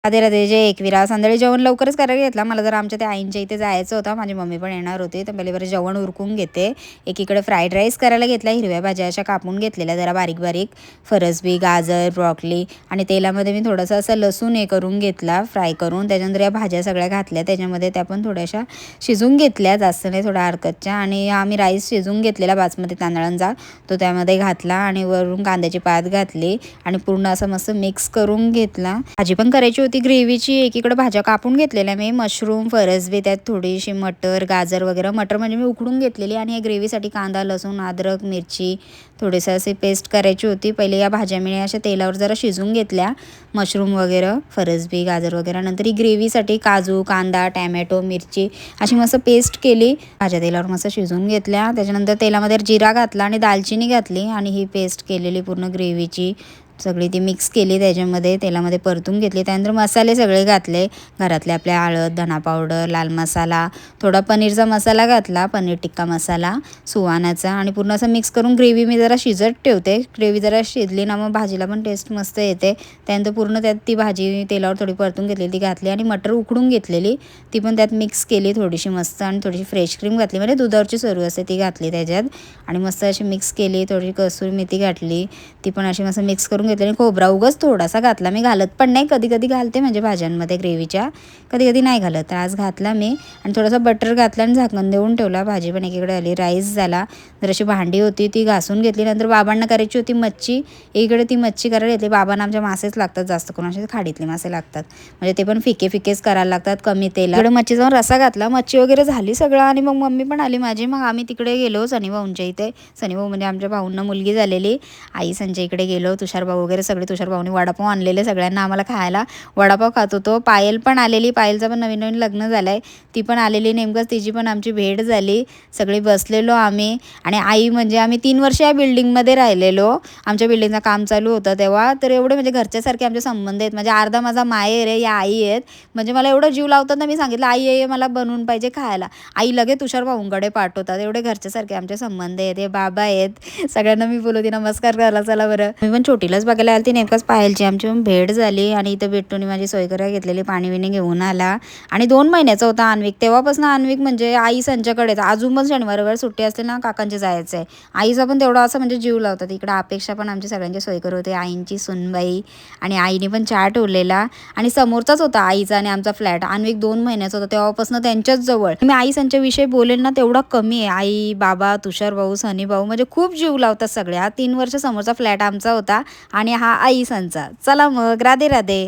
राधे राधे जय एकविरा. संध्याकाळी जेवण लवकरच करायला घेतला. मला जर आमच्या त्या आईंच्या इथे जायचं होतं. माझी मम्मी पण येणार होती. तर पहिले बरं जेवण उरकून घेते. एकीकडे फ्राईड राईस करायला घेतला. हिरव्या भाज्या अशा कापून घेतलेल्या जरा बारीक बारीक, फरसबी, गाजर, ब्रॉकली आणि तेलामध्ये मी थोडंसं असं लसूण हे करून घेतला फ्राय करून. त्याच्यानंतर या भाज्या सगळ्या घातल्या त्याच्यामध्ये. त्या पण थोड्याशा शिजून घेतल्या, जास्त नाही, थोड्या हरकतच्या. आणि आम्ही राईस शिजून घेतलेला बासमती तांदळांचा तो त्यामध्ये घातला आणि वरून कांद्याची पात घातली आणि पूर्ण असं मस्त मिक्स करून घेतला. भाजी पण करायची ती ग्रेव्हीची. एकीकडे भाज्या कापून घेतलेल्या मी, मशरूम, फरसबी, त्यात थोडीशी मटर, गाजर वगैरे. मटर म्हणजे मी उकडून घेतलेली आणि या ग्रेव्हीसाठी कांदा, लसूण, अद्रक, मिरची थोडीसं असे पेस्ट करायची होती. पहिले या भाज्या मी अशा तेलावर जरा शिजून घेतल्या, मशरूम वगैरे, फरसबी, गाजर वगैरे. नंतर ही ग्रेव्हीसाठी काजू, कांदा, टॅमॅटो, मिरची अशी मस्त पेस्ट केली. भाज्या तेलावर मस्त शिजवून घेतल्या. त्याच्यानंतर तेलामध्ये जिरा घातला आणि दालचिनी घातली आणि ही पेस्ट केलेली पूर्ण ग्रेव्हीची सगळी ती मिक्स केली त्याच्यामध्ये, तेलामध्ये परतून घेतली. त्यानंतर मसाले सगळे घातले घरातले आपले, हळद, धना पावडर, लाल मसाला, थोडा पनीरचा मसाला घातला, पनीर टिक्का मसाला सुहानाचा. आणि पूर्ण असं मिक्स करून ग्रेव्ही मी जरा शिजत ठेवते. ग्रेव्ही जरा शिजली ना मग भाजीला पण टेस्ट मस्त येते. त्यानंतर पूर्ण त्यात ती भाजी तेलावर थोडी परतून घेतलेली ती घातली आणि मटर उकडून घेतलेली ती पण त्यात मिक्स केली थोडीशी मस्त. आणि थोडीशी फ्रेश क्रीम घातली, म्हणजे दुधावरची सर्व असते ती घातली त्याच्यात आणि मस्त अशी मिक्स केली. थोडी कसुरी मेथी घातली, ती पण अशी मस्त मिक्स करून घेतली. आणि खोबरा उगाच थोडासा घातला, मी घालत पण नाही, कधी कधी घालते म्हणजे भाज्यांमध्ये ग्रेव्हीच्या, कधी कधी नाही घालत. तर आज घातला मी आणि थोडासा बटर घातला आणि झाकण देऊन ठेवला. भाजी पण एकीकडे आली, राईस झाला. जराशी भांडी होती ती घासून घेतली. नंतर बाबांना करायची होती मच्छी, एकीकडे ती मच्छी करायला घेतली. बाबांना आमच्या मासेच लागतात जास्त करून, असे खाडीतले मासे लागतात, म्हणजे ते पण फिके फिकेच करायला लागतात कमी तेल. इकडे मच्छी जाऊन रसा घातला, मच्छी वगैरे झाली सगळं. आणि मग मम्मी पण आली माझी. मग आम्ही तिकडे गेलो सनी भाऊंच्या इथे. सनी भाऊ म्हणजे आमच्या भाऊंना मुलगी झालेली, आई संच्या इकडे गेलो. तुषार भाऊ वगैरे सगळे, तुषार भाऊनी वडापाव आणलेले सगळ्यांना आम्हाला खायला. वडापाव खात होतो. पायल पण आलेली, पायलचं पण नवीन नवीन लग्न झालं आहे, ती पण आलेली नेमकंच, तिची पण आमची भेट झाली. सगळे बसलेलो आम्ही. आणि आई म्हणजे आम्ही 3 वर्ष या बिल्डिंगमध्ये राहिलेलो, आमच्या बिल्डिंगचं काम चालू होतं तेव्हा. तर एवढे म्हणजे घरच्यासारखे आमचे संबंध आहेत. म्हणजे अर्धा माझा माहेर आहे, या आई आहेत. म्हणजे मला एवढं जीव लावतात ना, मी सांगितलं आई ये मला बनवून पाहिजे खायला, आई लगेच तुषार भाऊंकडे पाठवतात. एवढे घरच्यासारखे आमचे संबंध आहेत. हे बाबा आहेत, सगळ्यांना मी बोलवते नमस्कार करायला चला बरं. मी पण छोटीलाच बघायला आली ती, नेमकंच पायलची आमची पण भेट झाली. आणि इथं भेटून माझी सोय करायला घेतलेली, पाणी विणी घेऊन आला. आणि 2 महिन्याचा होता अन्विक, तेव्हापासून अन्विक म्हणजे आई संच्याकडेच. अजून पण शनिवार सुट्टी असते ना काकांचे जायचं आहे. आईचा पण तेवढा असं म्हणजे जीव लावतात. इकडं अपेक्षा पण आमची सगळ्यांची सोय करत होते, आईंची सुनबाई. आणि आईने पण चहा ठेवलेला आणि समोरचाच होता आईचा आणि आमचा फ्लॅट. अन्विक 2 महिन्याचा होता तेव्हापासून त्यांच्याच जवळ. मी आई संच्याविषयी बोलेल ना तेवढा कमी आहे. आई, बाबा, तुषार भाऊ, सनी भाऊ म्हणजे खूप जीव लावतात सगळे. हा 3 वर्ष समोरचा फ्लॅट आमचा होता आणि हा आई संचा. चला मग, राधे राधे.